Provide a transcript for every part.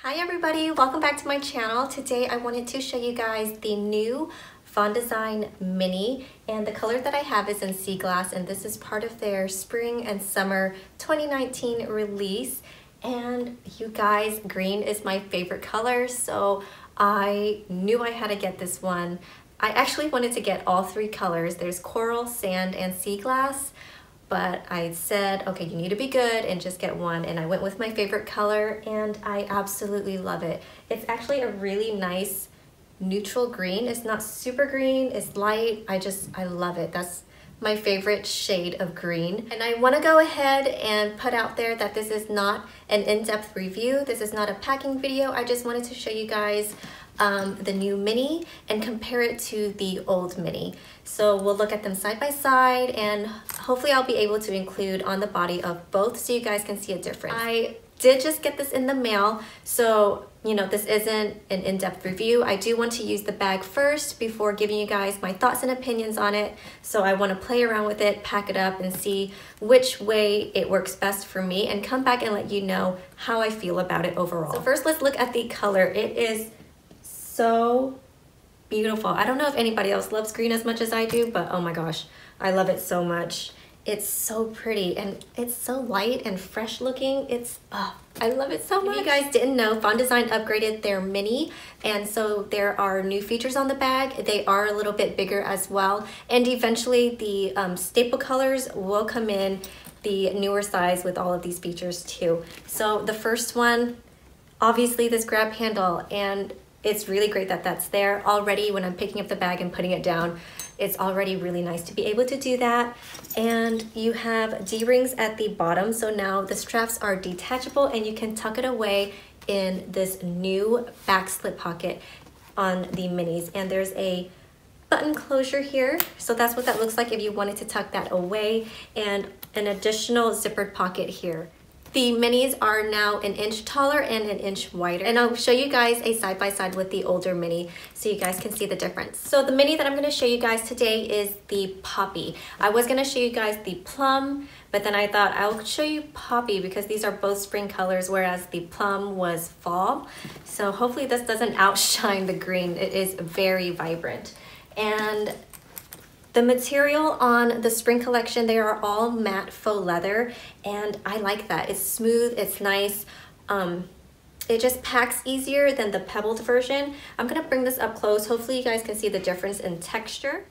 Hi everybody, welcome back to my channel. Today I wanted to show you guys the new Fondesign Mini, and the color that I have is in Sea Glass, and this is part of their spring and summer 2019 release. And you guys, green is my favorite color, so I knew I had to get this one. I actually wanted to get all three colors. There's coral, sand, and sea glass. But I said, okay, you need to be good and just get one. And I went with my favorite color and I absolutely love it. It's actually a really nice neutral green. It's not super green, it's light. I love it. That's my favorite shade of green. And I wanna go ahead and put out there that this is not an in-depth review. This is not a packing video. I just wanted to show you guys the new Mini and compare it to the old Mini. So we'll look at them side by side, and hopefully I'll be able to include on the body of both so you guys can see a difference. I did just get this in the mail, so you know this isn't an in-depth review. I do want to use the bag first before giving you guys my thoughts and opinions on it. So I want to play around with it, pack it up, and see which way it works best for me, and come back and let you know how I feel about it overall. So first let's look at the color. It is so beautiful. I don't know if anybody else loves green as much as I do, but oh my gosh, I love it so much. It's so pretty and it's so light and fresh looking. I love it so much. If you guys didn't know, Fondesign upgraded their Mini, and so there are new features on the bag. They are a little bit bigger as well, and eventually the staple colors will come in the newer size with all of these features too. So the first one, obviously this grab handle, and it's really great that that's there already. When I'm picking up the bag and putting it down, it's already really nice to be able to do that. And you have D-rings at the bottom, so now the straps are detachable and you can tuck it away in this new back slip pocket on the Minis. And there's a button closure here, so that's what that looks like if you wanted to tuck that away, and an additional zippered pocket here. The Minis are now 1 inch taller and 1 inch wider, and I'll show you guys a side-by-side with the older Mini so you guys can see the difference. So the Mini that I'm going to show you guys today is the Poppy. I was going to show you guys the Plum, but then I thought I'll show you Poppy because these are both spring colors, whereas the Plum was fall. So hopefully this doesn't outshine the green. It is very vibrant. And the material on the spring collection, they are all matte faux leather, and I like that. It's smooth, it's nice. It just packs easier than the pebbled version. I'm gonna bring this up close. Hopefully you guys can see the difference in texture.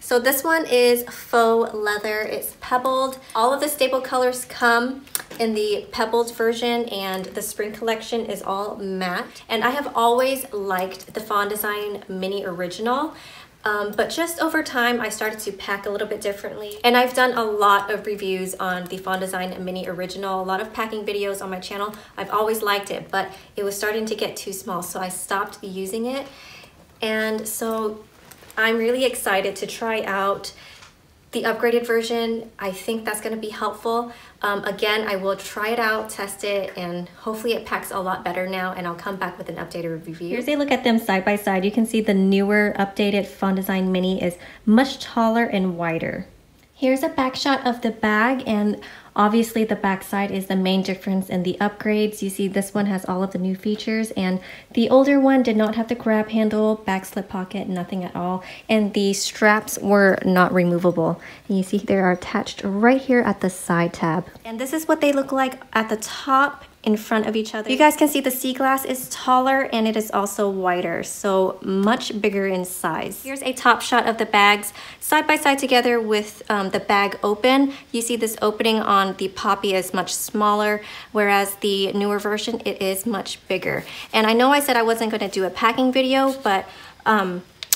So this one is faux leather, it's pebbled. All of the staple colors come in the pebbled version, and the spring collection is all matte. And I have always liked the Fondesign Mini Original, but just over time I started to pack a little bit differently. And I've done a lot of reviews on the Fondesign Mini Original, a lot of packing videos on my channel. I've always liked it, but it was starting to get too small, so I stopped using it. And so I'm really excited to try out the upgraded version. I think that's going to be helpful. Again, I will try it out, test it, and hopefully it packs a lot better now, and I'll come back with an updated review. Here's a look at them side by side. You can see the newer updated Fondesign Mini is much taller and wider. Here's a back shot of the bag, and obviously the back side is the main difference in the upgrades. You see this one has all of the new features, and the older one did not have the grab handle, back slip pocket, nothing at all. And the straps were not removable. And you see they are attached right here at the side tab. And this is what they look like at the top in front of each other. You guys can see the Sea Glass is taller and it is also wider, so much bigger in size. Here's a top shot of the bags side by side together with the bag open. You see this opening on the Poppy is much smaller, whereas the newer version, it is much bigger. And I know I said I wasn't going to do a packing video, but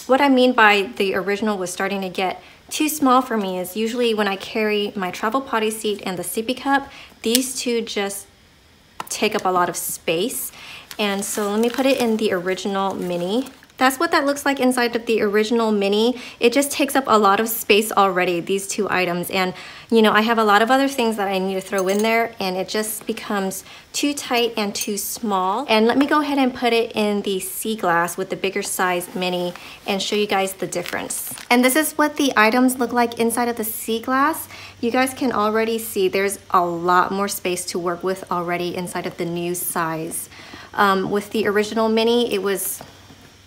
what I mean by the original was starting to get too small for me is usually when I carry my travel potty seat and the sippy cup, these two just take up a lot of space. And so let me put it in the original Mini That's what that looks like inside of the original mini. It just takes up a lot of space already, these two items. And you know, I have a lot of other things that I need to throw in there and it just becomes too tight and too small. And let me go ahead and put it in the sea glass with the bigger size mini and show you guys the difference. And this is what the items look like inside of the sea glass. You guys can already see there's a lot more space to work with already inside of the new size. With the original mini, it was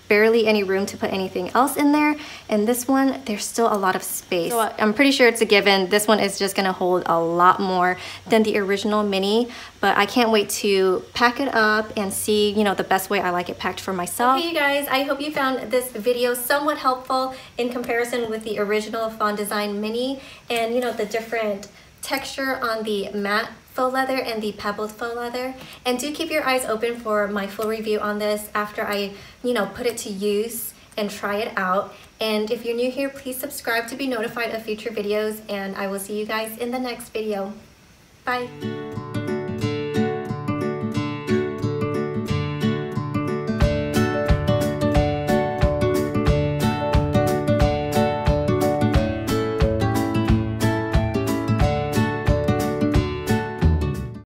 barely any room to put anything else in there, and this one there's still a lot of space. So I'm pretty sure it's a given this one is just gonna hold a lot more than the original mini, but I can't wait to pack it up and see, you know, the best way I like it packed for myself. Okay you guys, I hope you found this video somewhat helpful in comparison with the original Fawn Design Mini and you know the different texture on the matte faux leather and the pebbled faux leather. And do keep your eyes open for my full review on this after I, you know, put it to use and try it out. And if you're new here, please subscribe to be notified of future videos, and I will see you guys in the next video. Bye.